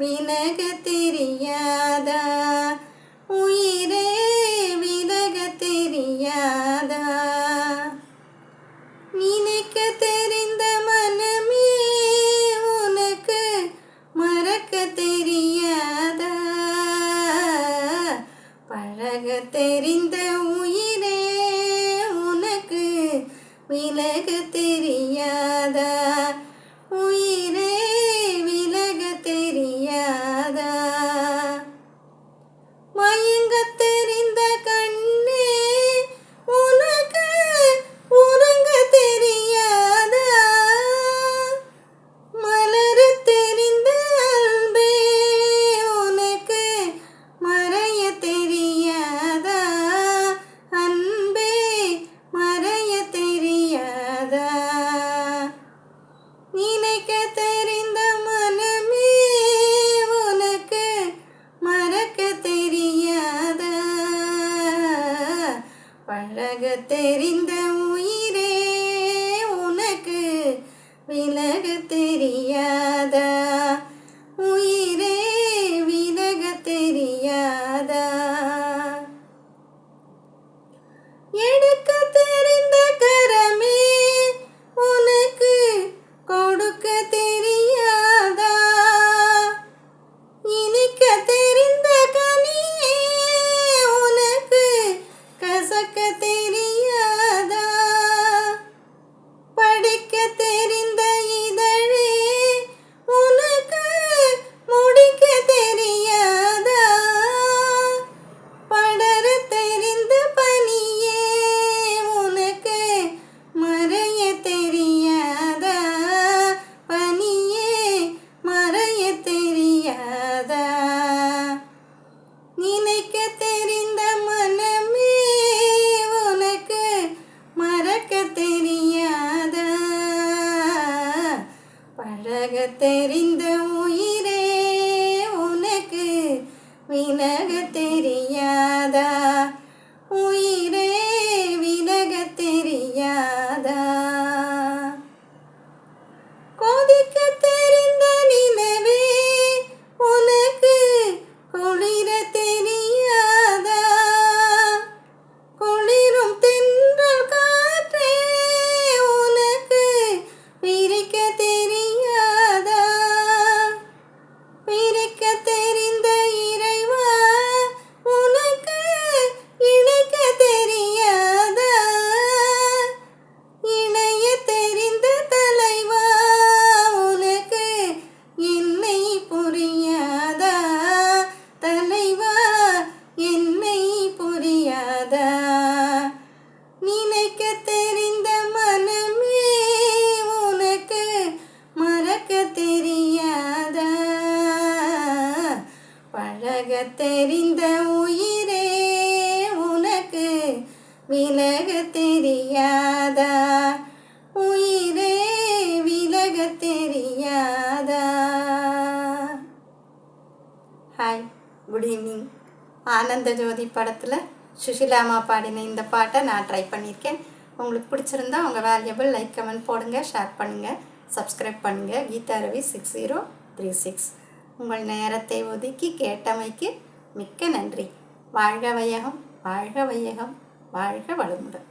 விலக தெரியாதா? உயிரே விலக தெரியாதா? நினைக்க தெரிந்த மனமே உனக்கு மறக்க தெரியாதா? பழக தெரிந்த உயிரே உனக்கு விலக தெரியாதா? உயிரே விலக தெரியாதா? மயங்க தெரிந்த கண்ணே உனக்கு உறங்க தெரியாதா? மலர தெரிந்த அன்பே உனக்கு மறைய தெரியாதா? அன்பே மறைய தெரியாதா? நினைக்க தெரிந்த மனமே உனக்கு மறக்க தெரியாதா? பழக தெரிந்த உயிரே உனக்கு விலக தெரியாதா? உயிரே விலக தெரியாதா? எடுக்க தெரிந்த கரமே உனக்கு கொடுக்க தெரியாதா? இனிக்க தெரிந்த கனியே உனக்கு கசக்க தெரியாதா? படிக்க தெரிந்த இதழே உனக்கு முடிக்க தெரியாதா? படர தெரிந்த பனியே உனக்கு மறைய தெரியாதா? பனியே மறைய தெரியாதா? நினைக்க தெரிந்த மனமே உனக்கு மறக்க தெரியாதா? பழக தெரிந்த உயிரே உனக்கு விலக தெரியாதா? உயிரே விலக தெரியாதா? கொதிக்க தெரிந்த நிலவே உனக்கு குளிர தெரியாதா? குளிரும் தென்றல் காற்றே உனக்கு பிரிக்க தெரியாதா? பிரிக்க தெரிந்த இறைவா உனக்கு இணைக்க தெரியாதா? இணைய தெரிந்த தலைவா உனக்கு என்னை புரியாதா? தலைவா என்னை புரியாதா? நினைக்க தெரிந்த மனமே உனக்கு மறக்க தெரியாதா? பழக தெரிந்த உயிரே உனக்கு விலக தெரியாதா? உயிரே விலக தெரியாதா? Hi, good evening. ஆனந்த ஜோதி படத்தில் சுஷிலாமா பாடின இந்த பாட்டை நான் ட்ரை பண்ணியிருக்கேன். உங்களுக்கு பிடிச்சிருந்தா உங்கள் வேல்யூபிள் லைக் கமெண்ட் போடுங்க, ஷேர் பண்ணுங்கள், சப்ஸ்கிரைப் பண்ணுங்கள். கீதா ரவி 6036. உங்கள் நேரத்தை ஒதுக்கி கேட்டமைக்கு மிக்க நன்றி. வாழ்க வையகம், வாழ்க வையகம், வாழ்க வளமுடன்.